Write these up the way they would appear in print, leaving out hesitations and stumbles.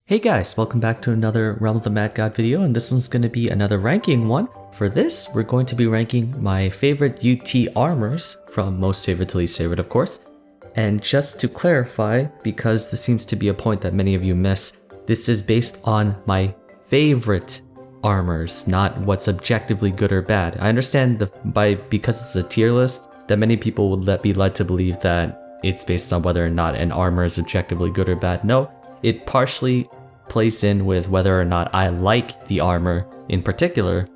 Hey guys, welcome back to another Realm of the Mad God video, and this one's going to be another ranking one. For this, we're going to be ranking my favorite UT armors, from most favorite to least favorite of course. And just to clarify, because this seems to be a point that many of you miss, this is based on my favorite armors, not what's objectively good or bad. I understand because it's a tier list, that many people would be led to believe that it's based on whether or not an armor is objectively good or bad. No, it partially plays in with whether or not I like the armor in particular,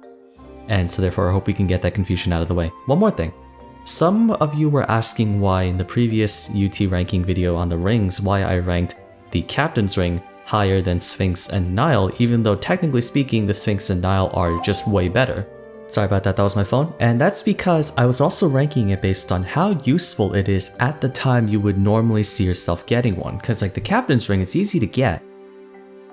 and so therefore I hope we can get that confusion out of the way. One more thing. Some of you were asking why in the previous UT ranking video on the rings, why I ranked the Captain's Ring higher than Sphinx and Nile, even though technically speaking the Sphinx and Nile are just way better. Sorry about that, that was my phone. And that's because I was also ranking it based on how useful it is at the time you would normally see yourself getting one. Because like the Captain's Ring, it's easy to get.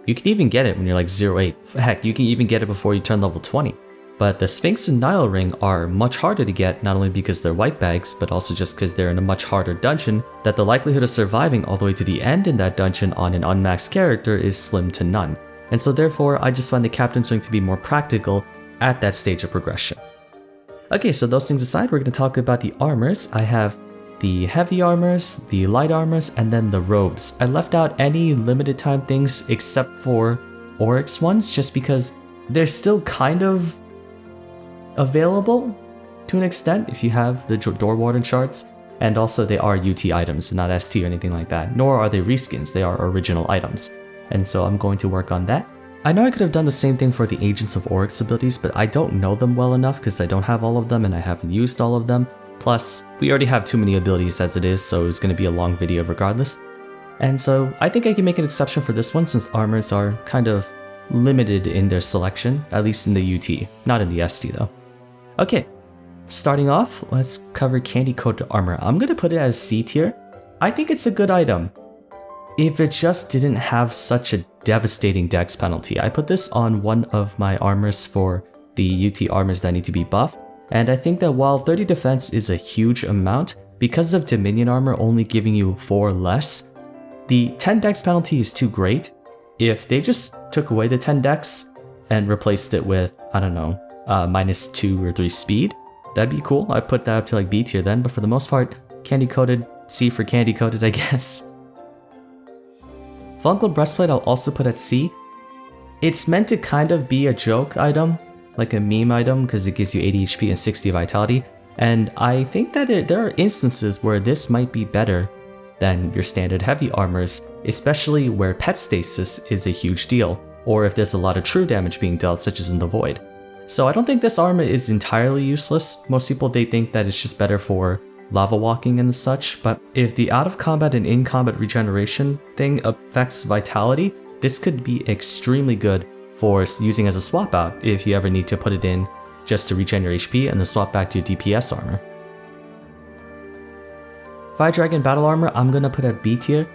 You can even get it when you're like 0-8. Heck, you can even get it before you turn level 20. But the Sphinx and Nile ring are much harder to get, not only because they're white bags, but also just because they're in a much harder dungeon, that the likelihood of surviving all the way to the end in that dungeon on an unmaxed character is slim to none. And so therefore, I just find the Captain's Ring to be more practical at that stage of progression. Okay, so those things aside, we're going to talk about the armors. I have the heavy armors, the light armors, and then the robes. I left out any limited time things except for Oryx ones, just because they're still kind of available to an extent if you have the Door Warden shards, and also they are UT items, not ST or anything like that, nor are they reskins, they are original items. And so I'm going to work on that. I know I could have done the same thing for the Agents of Oryx abilities, but I don't know them well enough because I don't have all of them and I haven't used all of them. Plus, we already have too many abilities as it is, so it's going to be a long video regardless. And so I think I can make an exception for this one since armors are kind of limited in their selection, at least in the UT, not in the ST though. Okay, starting off, let's cover Candy Coated Armor. I'm going to put it as C tier. I think it's a good item. If it just didn't have such a devastating dex penalty. I put this on one of my armors for the UT armors that need to be buffed. And I think that while 30 defense is a huge amount, because of Dominion armor only giving you 4 less, the 10 dex penalty is too great. If they just took away the 10 dex and replaced it with, I don't know, minus 2 or 3 speed, that'd be cool. I'd put that up to like B tier then, but for the most part, candy coated, C for candy coated, I guess. Funkle Breastplate I'll also put at C. It's meant to kind of be a joke item, like a meme item, because it gives you 80 HP and 60 vitality, and I think that there are instances where this might be better than your standard heavy armors, especially where pet stasis is a huge deal, or if there's a lot of true damage being dealt, such as in the Void. So I don't think this armor is entirely useless. Most people, they think that it's just better for lava walking and such, but if the out of combat and in combat regeneration thing affects vitality, this could be extremely good for using as a swap out if you ever need to put it in just to regen your HP and then swap back to your DPS armor. Fire Dragon Battle Armor I'm gonna put at B tier.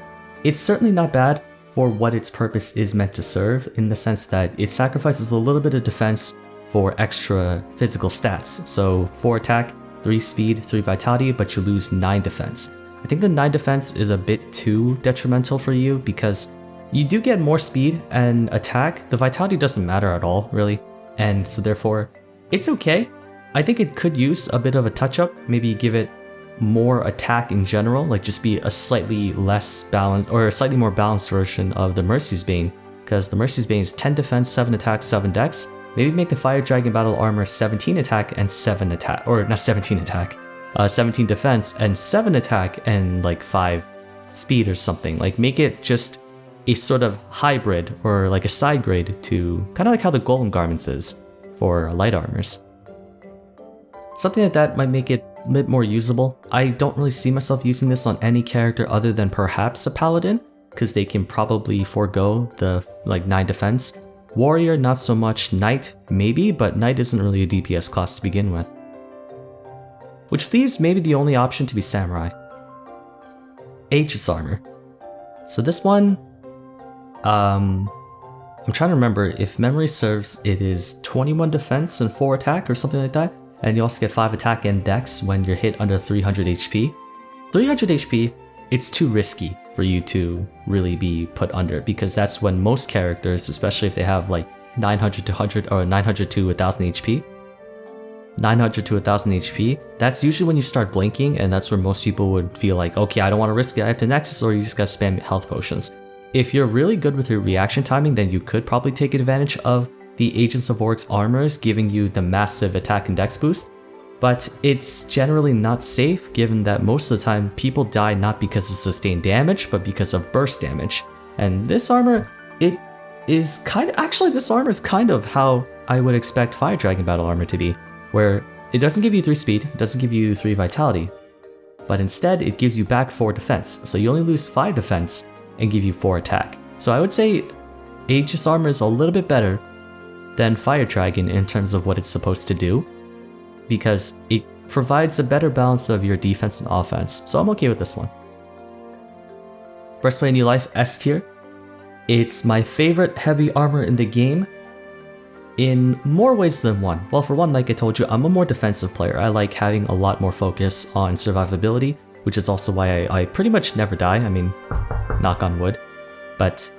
It's certainly not bad for what its purpose is meant to serve, in the sense that it sacrifices a little bit of defense for extra physical stats. So 4 attack, 3 speed, 3 vitality, but you lose 9 defense. I think the 9 defense is a bit too detrimental for you because you do get more speed and attack. The vitality doesn't matter at all, really. And so therefore, it's okay. I think it could use a bit of a touch-up, maybe give it more attack in general, like just be a slightly less balanced, or a slightly more balanced version of the Mercy's Bane, because the Mercy's Bane is 10 defense, 7 attack, 7 dex. Maybe make the Fire Dragon Battle Armor 17 attack and 7 attack, or not 17 attack, 17 defense and 7 attack and like 5 speed or something. Like make it just a sort of hybrid or like a side grade to kind of like how the Golem Garments is for light armors. Something like that might make it a bit more usable. I don't really see myself using this on any character other than perhaps a Paladin, because they can probably forego the like 9 defense. Warrior, not so much. Knight, maybe, but Knight isn't really a DPS class to begin with. Which leaves maybe the only option to be Samurai. Aegis Armor. So this one, I'm trying to remember, if memory serves, it is 21 defense and 4 attack or something like that, and you also get 5 attack and dex when you're hit under 300 HP. 300 HP, it's too risky for you to really be put under, because that's when most characters, especially if they have like 900 to 100 or 900 to 1000 HP, 900 to 1000 HP, that's usually when you start blinking, and that's where most people would feel like, okay, I don't want to risk it, I have to Nexus, or you just gotta spam health potions. If you're really good with your reaction timing, then you could probably take advantage of the Agents of Oryx armors giving you the massive attack and dex boost, but it's generally not safe given that most of the time people die not because of sustained damage, but because of burst damage. And this armor, this armor is kind of how I would expect Fire Dragon Battle Armor to be, where it doesn't give you 3 speed, it doesn't give you 3 vitality, but instead it gives you back 4 defense, so you only lose 5 defense and give you 4 attack. So I would say Aegis Armor is a little bit better than Fire Dragon in terms of what it's supposed to do, because it provides a better balance of your defense and offense, so I'm okay with this one. Breastplate New Life S tier. It's my favorite heavy armor in the game in more ways than one. Well, for one, like I told you, I'm a more defensive player. I like having a lot more focus on survivability, which is also why I pretty much never die. I mean, knock on wood. But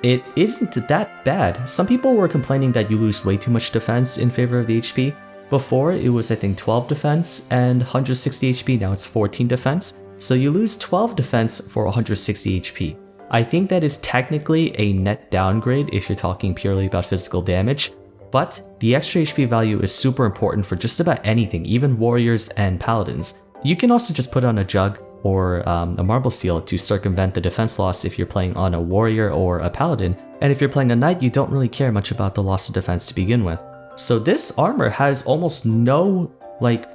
it isn't that bad. Some people were complaining that you lose way too much defense in favor of the HP. Before, it was I think 12 defense and 160 HP, now it's 14 defense. So you lose 12 defense for 160 HP. I think that is technically a net downgrade if you're talking purely about physical damage, but the extra HP value is super important for just about anything, even warriors and paladins. You can also just put on a jug or a marble seal to circumvent the defense loss if you're playing on a warrior or a paladin, and if you're playing a knight, you don't really care much about the loss of defense to begin with. So this armor has almost no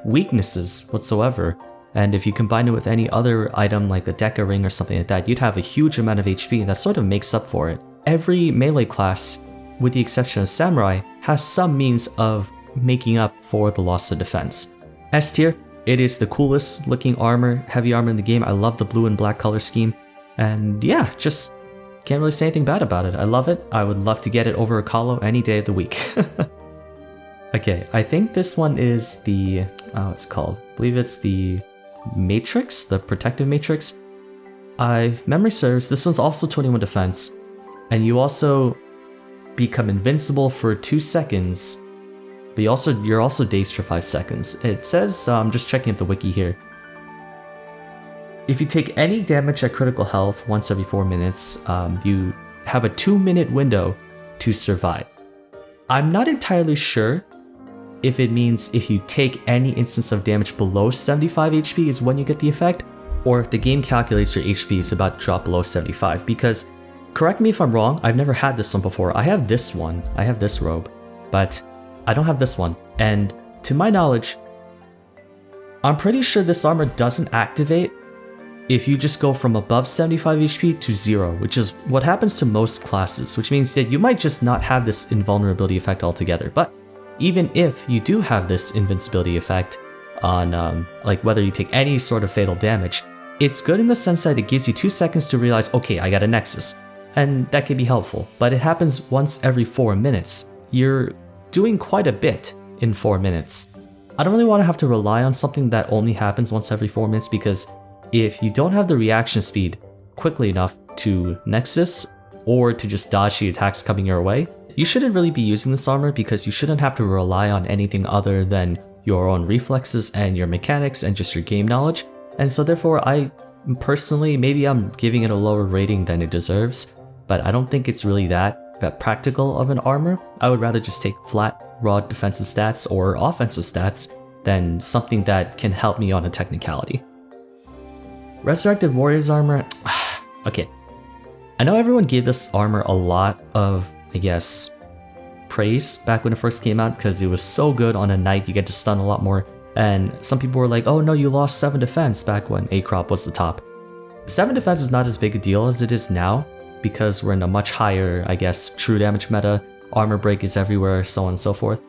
weaknesses whatsoever, and if you combine it with any other item like a Deca ring or something like that, you'd have a huge amount of HP, and that sort of makes up for it. Every melee class, with the exception of Samurai, has some means of making up for the loss of defense. S tier. It is the coolest looking armor, heavy armor in the game. I love the blue and black color scheme, and yeah, just can't really say anything bad about it. I love it. I would love to get it over a Kahlo any day of the week. Okay, I think this one is the, what's it called? I believe it's the Matrix, the Protective Matrix. If memory serves, this one's also 21 defense, and you also become invincible for 2 seconds, but you're also dazed for 5 seconds. It says, I'm just checking up the wiki here. If you take any damage at critical health once every 4 minutes, you have a 2-minute window to survive. I'm not entirely sure if it means if you take any instance of damage below 75 HP is when you get the effect, or if the game calculates your HP is about to drop below 75, because, correct me if I'm wrong, I've never had this one before. I have this one, I have this robe, but I don't have this one, and to my knowledge, I'm pretty sure this armor doesn't activate if you just go from above 75 HP to 0, which is what happens to most classes, which means that you might just not have this invulnerability effect altogether. But even if you do have this invincibility effect on whether you take any sort of fatal damage, it's good in the sense that it gives you 2 seconds to realize, okay, I got a Nexus, and that can be helpful, but it happens once every 4 minutes. You're doing quite a bit in 4 minutes. I don't really want to have to rely on something that only happens once every 4 minutes, because if you don't have the reaction speed quickly enough to Nexus or to just dodge the attacks coming your way, you shouldn't really be using this armor, because you shouldn't have to rely on anything other than your own reflexes and your mechanics and just your game knowledge. And so therefore, I personally, maybe I'm giving it a lower rating than it deserves, but I don't think it's really that practical of an armor. I would rather just take flat raw defensive stats or offensive stats than something that can help me on a technicality. Resurrected Warriors Armor. Okay, I know everyone gave this armor a lot of, I guess, praise back when it first came out because it was so good on a knight, you get to stun a lot more, and some people were like, oh no, you lost 7 defense back when Acrop was the top. 7 defense is not as big a deal as it is now, because we're in a much higher, I guess, true damage meta, armor break is everywhere, so on and so forth.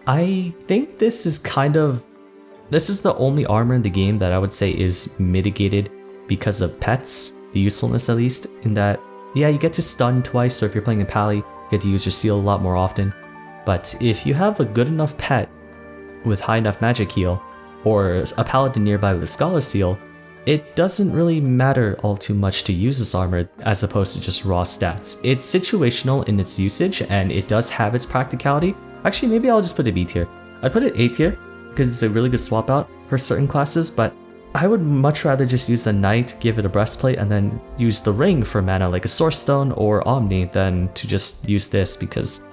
I think this is the only armor in the game that I would say is mitigated because of pets, the usefulness at least, in that, yeah, you get to stun twice, so if you're playing a pally, you get to use your seal a lot more often. But if you have a good enough pet with high enough magic heal, or a paladin nearby with a scholar seal, it doesn't really matter all too much to use this armor as opposed to just raw stats. It's situational in its usage and it does have its practicality. Actually, maybe I'll just put it B tier. I'd put it A tier because it's a really good swap out for certain classes, but I would much rather just use a knight, give it a breastplate, and then use the ring for mana like a source stone or omni than to just use this, because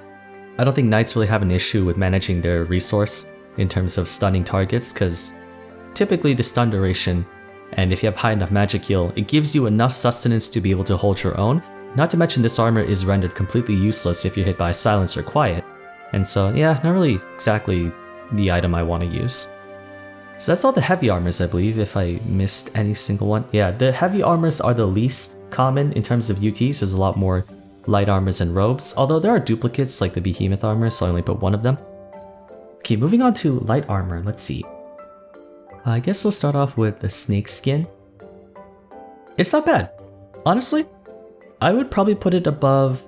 I don't think knights really have an issue with managing their resource in terms of stunning targets, because typically the stun duration, and if you have high enough magic heal, it gives you enough sustenance to be able to hold your own. Not to mention this armor is rendered completely useless if you're hit by silence or quiet. And so yeah, not really exactly the item I want to use. So that's all the heavy armors, I believe, if I missed any single one. Yeah, the heavy armors are the least common in terms of UTs. There's a lot more light armors and robes, although there are duplicates like the Behemoth armor, so I only put one of them. Okay, moving on to light armor, let's see. I guess we'll start off with the snake skin. It's not bad. Honestly, I would probably put it above...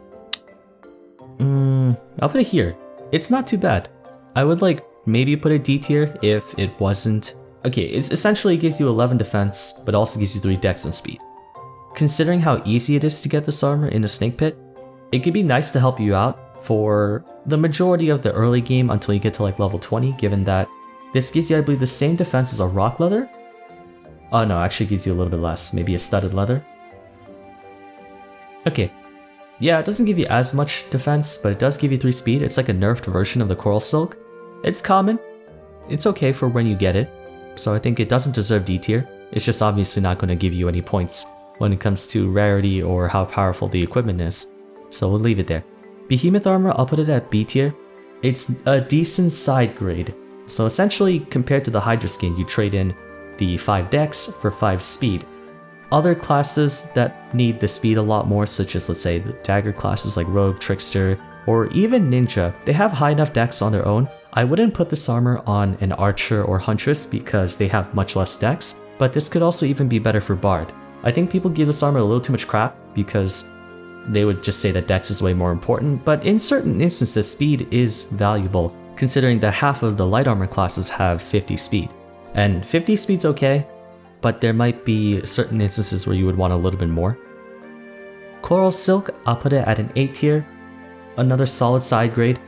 I'll put it here. It's not too bad. I would like maybe put it D tier if it wasn't... Okay, it essentially gives you 11 defense, but also gives you 3 dex and speed. Considering how easy it is to get this armor in a snake pit, it could be nice to help you out for the majority of the early game until you get to like level 20, given that this gives you, I believe, the same defense as a rock leather. Oh no, actually gives you a little bit less, maybe a studded leather. Okay, yeah, it doesn't give you as much defense, but it does give you 3 speed. It's like a nerfed version of the coral silk. It's common. It's okay for when you get it, so I think it doesn't deserve D tier. It's just obviously not going to give you any points when it comes to rarity or how powerful the equipment is, so we'll leave it there. Behemoth armor, I'll put it at B tier. It's a decent side grade. So essentially, compared to the Hydra skin, you trade in the 5 dex for 5 speed. Other classes that need the speed a lot more, such as let's say the dagger classes like Rogue, Trickster, or even Ninja, they have high enough dex on their own. I wouldn't put this armor on an Archer or Huntress because they have much less dex, but this could also even be better for Bard. I think people give this armor a little too much crap because they would just say that dex is way more important, but in certain instances speed is valuable, considering that half of the light armor classes have 50 speed. And 50 speed's okay, but there might be certain instances where you would want a little bit more. Coral Silk, I'll put it at an A tier. Another solid side grade.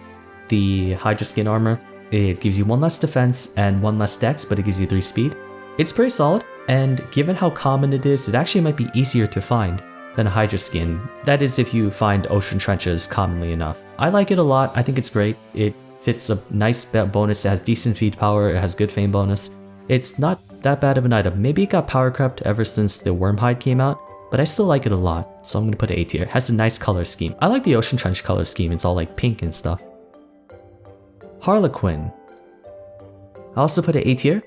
The Hydra skin armor, it gives you 1 less defense and 1 less dex, but it gives you 3 speed. It's pretty solid, and given how common it is, it actually might be easier to find than a Hydra skin. That is if you find ocean trenches commonly enough. I like it a lot, I think it's great. It fits a nice bonus, it has decent feed power, it has good fame bonus. It's not that bad of an item. Maybe it got power crept ever since the Wormhide came out, but I still like it a lot, so I'm gonna put it A tier. It has a nice color scheme. I like the ocean trench color scheme, it's all like pink and stuff. Harlequin. I also put it A tier.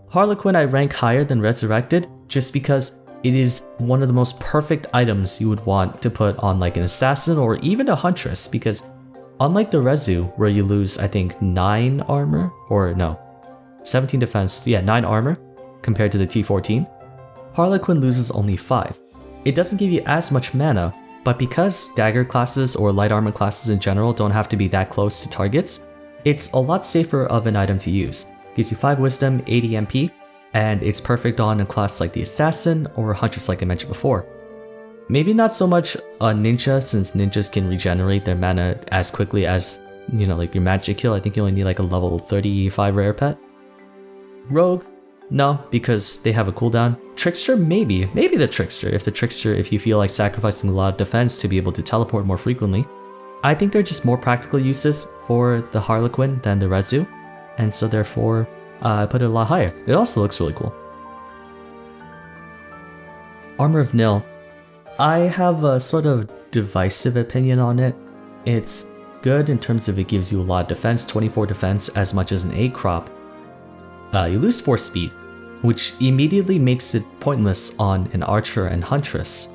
Harlequin I rank higher than Resurrected, just because it is one of the most perfect items you would want to put on like an assassin or even a huntress, because unlike the Rezu, where you lose I think 9 armor, or no, 17 defense, yeah, 9 armor compared to the T14, Harlequin loses only 5. It doesn't give you as much mana, but because dagger classes or light armor classes in general don't have to be that close to targets, it's a lot safer of an item to use. Gives you 5 wisdom, 80 MP, and it's perfect on a class like the assassin or huntress like I mentioned before. Maybe not so much a ninja, since ninjas can regenerate their mana as quickly as, you know, like your magic kill. I think you only need like a level 35 rare pet. Rogue, no, because they have a cooldown. Trickster, maybe the Trickster, if you feel like sacrificing a lot of defense to be able to teleport more frequently. I think they're just more practical uses for the Harlequin than the Rezu, and so therefore I put it a lot higher. It also looks really cool. Armor of Nil. I have a sort of divisive opinion on it. It's good in terms of it gives you a lot of defense, 24 defense as much as an 8 crop. You lose 4 speed, which immediately makes it pointless on an Archer and Huntress,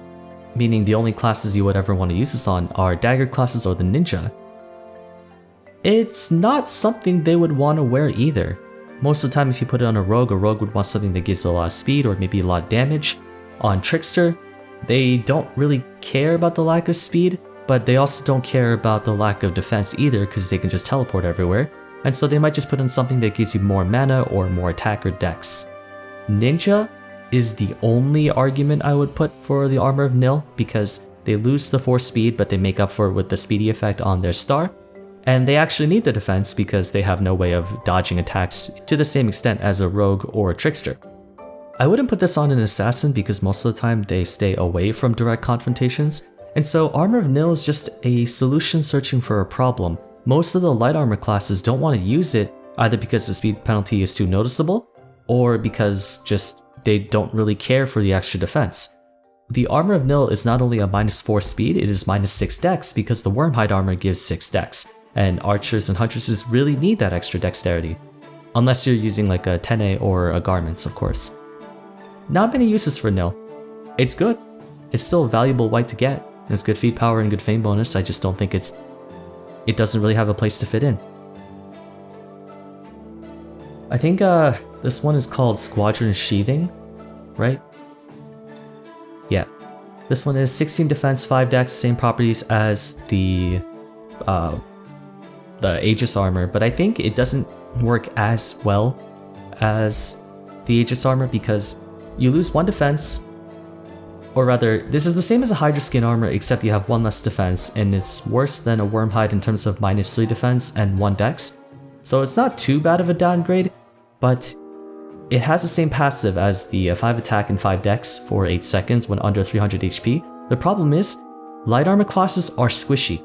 meaning the only classes you would ever want to use this on are dagger classes or the ninja. It's not something they would want to wear either. Most of the time if you put it on a rogue would want something that gives a lot of speed or maybe a lot of damage. On Trickster, they don't really care about the lack of speed, but they also don't care about the lack of defense either because they can just teleport everywhere, and so they might just put in something that gives you more mana or more attack or dex. Ninja, is the only argument I would put for the Armor of Nil, because they lose the 4 speed, but they make up for it with the speedy effect on their star. And they actually need the defense because they have no way of dodging attacks to the same extent as a rogue or a trickster. I wouldn't put this on an assassin because most of the time they stay away from direct confrontations, and so Armor of Nil is just a solution searching for a problem. Most of the light armor classes don't want to use it, either because the speed penalty is too noticeable, or because just they don't really care for the extra defense. The Armor of Nil is not only a -4 speed, it is -6 dex because the Wormhide armor gives 6 dex, and archers and huntresses really need that extra dexterity. Unless you're using like a Tene or a Garments, of course. Not many uses for Nil. It's good. It's still a valuable white to get. It's good feat power and good fame bonus, I just don't think it doesn't really have a place to fit in. I think this one is called Squadron Sheathing, right? Yeah. This one is 16 defense, 5 dex, same properties as the Aegis Armor, but I think it doesn't work as well as the Aegis Armor because you lose 1 defense, or rather, this is the same as a Hydra Skin Armor except you have 1 less defense, and it's worse than a Wormhide in terms of -3 defense and 1 dex. So it's not too bad of a downgrade, but it has the same passive as the 5 attack and 5 dex for 8 seconds when under 300 HP. The problem is, light armor classes are squishy.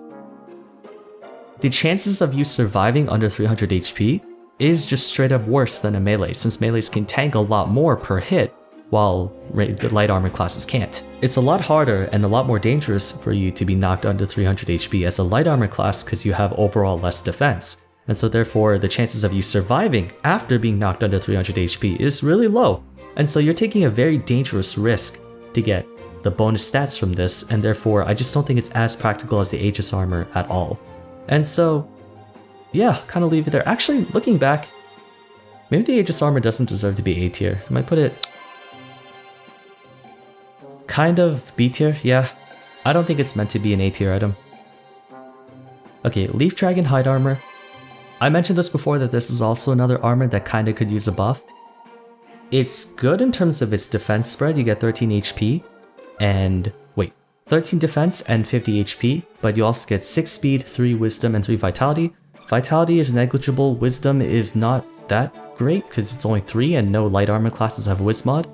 The chances of you surviving under 300 HP is just straight up worse than a melee, since melees can tank a lot more per hit, while the light armor classes can't. It's a lot harder and a lot more dangerous for you to be knocked under 300 HP as a light armor class because you have overall less defense. And so therefore, the chances of you surviving after being knocked under 300 HP is really low. And so you're taking a very dangerous risk to get the bonus stats from this, and therefore I just don't think it's as practical as the Aegis Armor at all. And so, yeah, kind of leave it there. Actually, looking back, maybe the Aegis Armor doesn't deserve to be A tier. I might put it kind of B tier, yeah. I don't think it's meant to be an A tier item. Okay, Leaf Dragon Hide Armor. I mentioned this before that this is also another armor that kinda could use a buff. It's good in terms of its defense spread, you get 13 HP, and 13 defense and 50 HP, but you also get 6 speed, 3 wisdom, and 3 vitality. Vitality is negligible, wisdom is not that great because it's only 3 and no light armor classes have Wismod.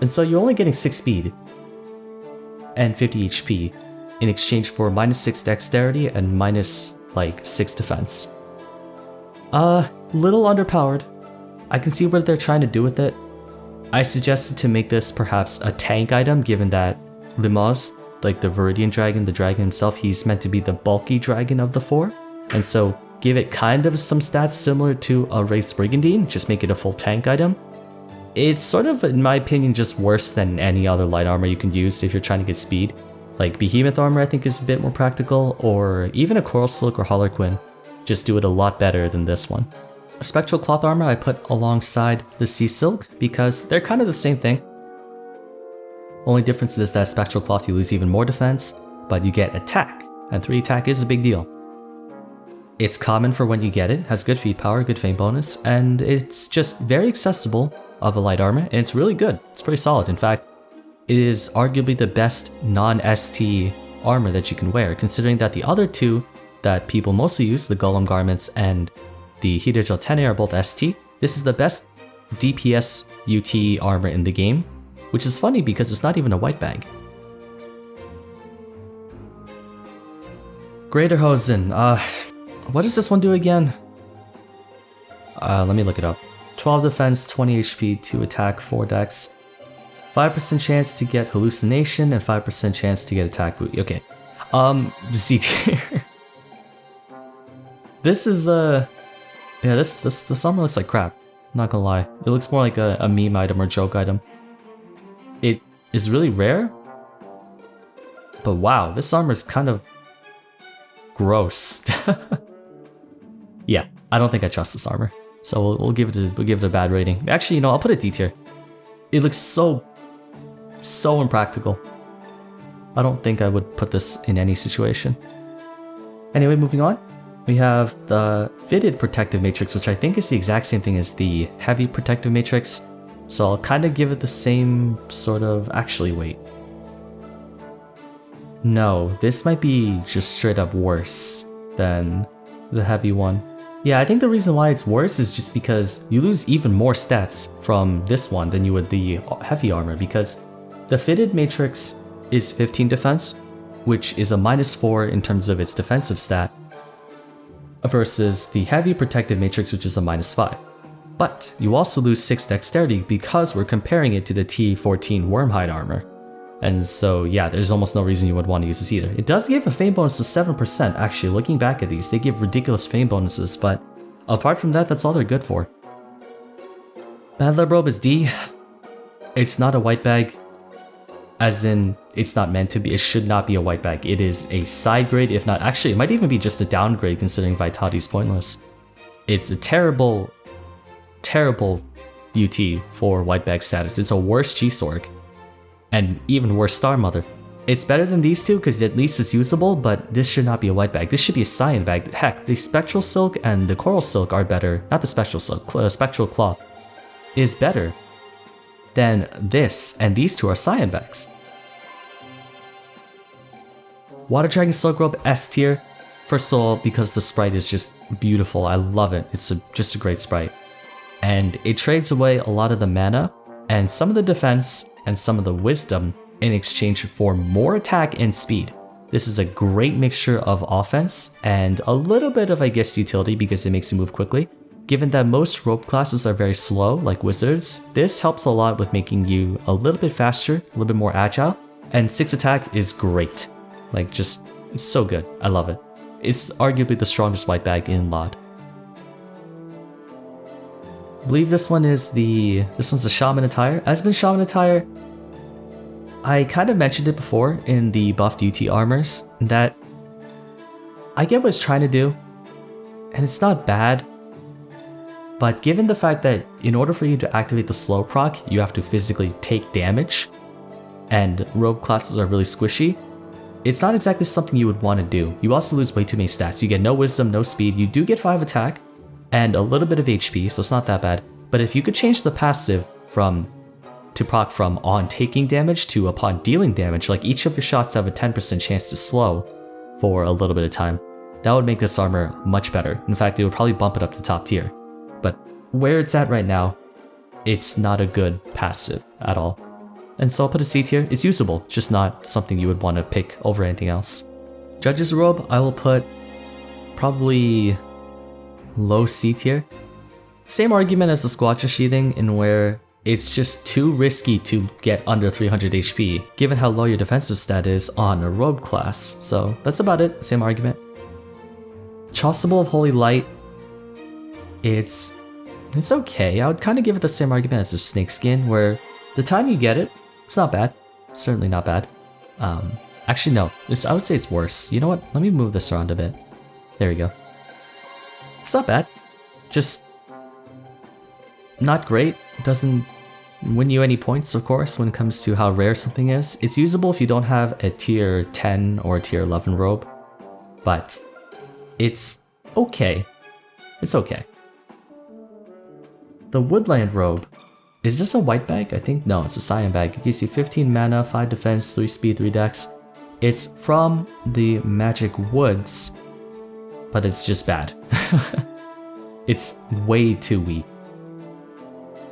And so you're only getting 6 speed and 50 HP in exchange for -6 dexterity and -6 defense. Little underpowered. I can see what they're trying to do with it. I suggested to make this perhaps a tank item given that Limos, like the Viridian Dragon, the dragon himself, he's meant to be the bulky dragon of the 4. And so give it kind of some stats similar to a Wraith's Brigandine, just make it a full tank item. It's sort of, in my opinion, just worse than any other light armor you can use if you're trying to get speed. Like Behemoth armor I think is a bit more practical, or even a Coral Silk or Harlequin. Just do it a lot better than this one. Spectral Cloth armor I put alongside the Sea Silk because they're kind of the same thing. Only difference is that Spectral Cloth you lose even more defense, but you get attack, and 3 attack is a big deal. It's common for when you get it, has good feat power, good fame bonus, and it's just very accessible of a light armor, and it's really good. It's pretty solid. In fact, it is arguably the best non-ST armor that you can wear, considering that the other 2 that people mostly use, the Golem Garments and the Hidejal Tene, are both ST. This is the best DPS UT armor in the game, which is funny because it's not even a white bag. Greaterhosen, what does this one do again? Let me look it up. 12 defense, 20 HP, 2 attack, 4 dex. 5% chance to get hallucination and 5% chance to get attack booty. Okay. Z tier. This is yeah, this armor looks like crap. Not gonna lie. It looks more like a meme item or joke item. It is really rare. But wow, this armor is kind of gross. Yeah, I don't think I trust this armor. So we'll give it a bad rating. Actually, you know, I'll put it D tier. It looks so impractical. I don't think I would put this in any situation. Anyway, moving on. We have the Fitted Protective Matrix, which I think is the exact same thing as the Heavy Protective Matrix. So I'll kind of give it the same sort of... Actually, wait. No, this might be just straight up worse than the heavy one. Yeah, I think the reason why it's worse is just because you lose even more stats from this one than you would the heavy armor, because the fitted matrix is 15 defense, which is a -4 in terms of its defensive stat, versus the heavy protective matrix, which is a -5. But you also lose 6 dexterity because we're comparing it to the T14 Wormhide armor. And so yeah, there's almost no reason you would want to use this either. It does give a fame bonus of 7%, actually. Looking back at these, they give ridiculous fame bonuses, but apart from that, that's all they're good for. Battler Robe is D. It's not a white bag, as in, it's not meant to be. It should not be a white bag. It is a side grade, if not, actually, it might even be just a downgrade considering Vitality is pointless. It's a terrible, terrible UT for white bag status. It's a worse G-Sorg. And even worse Star Mother. It's better than these two because at least it's usable, but this should not be a white bag. This should be a cyan bag. Heck, the Spectral Silk and the Coral Silk are better. Not the Spectral Silk, Spectral Cloth is better than this, and these two are cyan bags. Water Dragon Silk Robe S tier. First of all, because the sprite is just beautiful. I love it. It's just a great sprite. And it trades away a lot of the mana and some of the defense and some of the wisdom in exchange for more attack and speed. This is a great mixture of offense and a little bit of, I guess, utility because it makes you move quickly. Given that most robe classes are very slow, like wizards, this helps a lot with making you a little bit faster, a little bit more agile, and 6 attack is great. Like, just, it's so good. I love it. It's arguably the strongest white bag in LoD. I believe this one's the Shaman attire. As been Shaman attire, I kind of mentioned it before in the buffed UT armors, that I get what it's trying to do, and it's not bad, but given the fact that in order for you to activate the slow proc, you have to physically take damage, and robe classes are really squishy, it's not exactly something you would want to do. You also lose way too many stats. You get no wisdom, no speed, you do get 5 attack, and a little bit of HP, so it's not that bad. But if you could change the passive to proc from on taking damage to upon dealing damage, like each of your shots have a 10% chance to slow for a little bit of time, that would make this armor much better. In fact, it would probably bump it up to top tier. But where it's at right now, it's not a good passive at all. And so I'll put a C tier. It's usable, just not something you would want to pick over anything else. Judge's Robe, I will put probably low C tier. Same argument as the Squadron Sheathing, in where it's just too risky to get under 300 HP, given how low your defensive stat is on a robe class. So that's about it, same argument. Chasuble of Holy Light, it's okay. I would kind of give it the same argument as the Snakeskin, where the time you get it, it's not bad. Certainly not bad. Actually no, I would say it's worse. You know what, let me move this around a bit. There we go. It's not bad. Just not great. Doesn't win you any points, of course, when it comes to how rare something is. It's usable if you don't have a tier 10 or a tier 11 robe, but it's okay. It's okay. The Woodland Robe. Is this a white bag? I think no, it's a cyan bag. It gives you 15 mana, 5 defense, 3 speed, 3 dex. It's from the Magic Woods, but it's just bad. It's way too weak.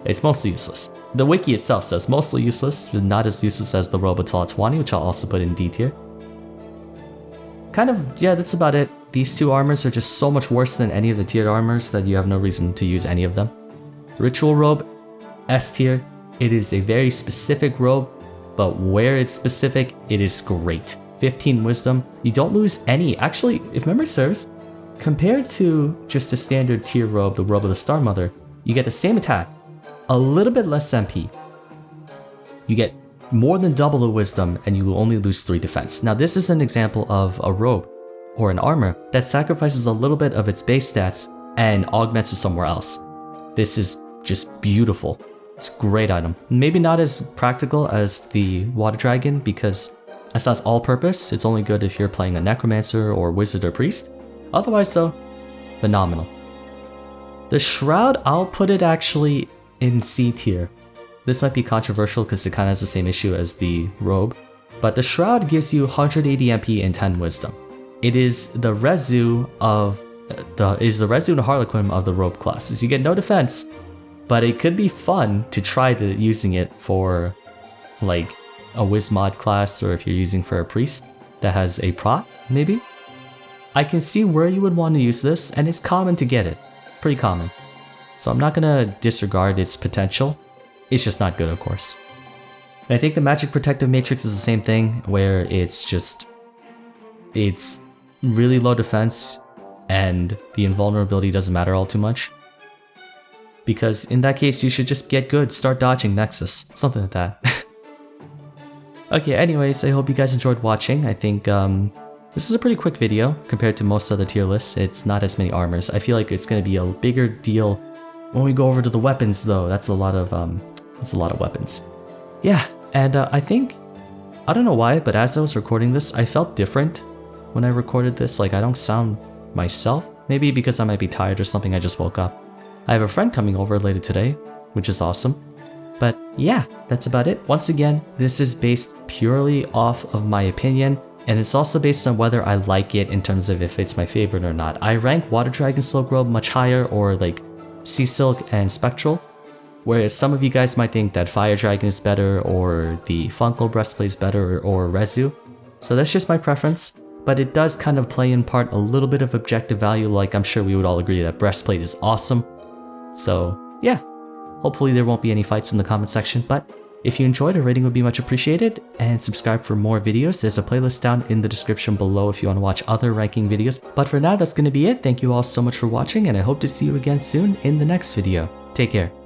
It's mostly useless. The wiki itself says mostly useless, not as useless as the Robe Atala-Twani, which I'll also put in D tier. Kind of, yeah, that's about it. These two armors are just so much worse than any of the tiered armors that you have no reason to use any of them. Ritual Robe, S tier. It is a very specific robe, but where it's specific, it is great. 15 wisdom. You don't lose any. Actually, if memory serves, compared to just a standard tier robe, the Robe of the Star Mother, you get the same attack, a little bit less MP. You get more than double the wisdom, and you will only lose 3 defense. Now this is an example of a robe, or an armor, that sacrifices a little bit of its base stats and augments it somewhere else. This is just beautiful. It's a great item. Maybe not as practical as the Water Dragon, because that's not all-purpose. It's only good if you're playing a Necromancer or Wizard or Priest. Otherwise though, phenomenal. The Shroud, I'll put it actually in C tier. This might be controversial because it kind of has the same issue as the Robe, but the Shroud gives you 180 MP and 10 Wisdom. It is the resu of the resu and Harlequin of the Robe class. So you get no defense, but it could be fun to try using it for like a Wismod class, or if you're using for a priest that has a prot, maybe. I can see where you would want to use this, and it's common to get it. Pretty common. So I'm not gonna disregard its potential. It's just not good, of course. And I think the Magic Protective Matrix is the same thing, where it's really low defense, and the invulnerability doesn't matter all too much. Because in that case, you should just get good, start dodging Nexus, something like that. Okay, anyways, I hope you guys enjoyed watching. I think this is a pretty quick video compared to most other tier lists. It's not as many armors. I feel like it's going to be a bigger deal when we go over to the weapons, though. That's a lot of weapons. Yeah, and I think, I don't know why, but as I was recording this, I felt different when I recorded this. Like, I don't sound myself. Maybe because I might be tired or something. I just woke up. I have a friend coming over later today, which is awesome. But yeah, that's about it. Once again, this is based purely off of my opinion, and it's also based on whether I like it in terms of if it's my favorite or not. I rank Water Dragon Silk Robe much higher, or like Sea Silk and Spectral, whereas some of you guys might think that Fire Dragon is better, or the Funkle Breastplate is better, or Resu. So that's just my preference, but it does kind of play in part a little bit of objective value. Like, I'm sure we would all agree that Breastplate is awesome. So yeah, hopefully there won't be any fights in the comment section, but if you enjoyed, a rating would be much appreciated, and subscribe for more videos. There's a playlist down in the description below if you want to watch other ranking videos. But for now, that's going to be it. Thank you all so much for watching, and I hope to see you again soon in the next video. Take care.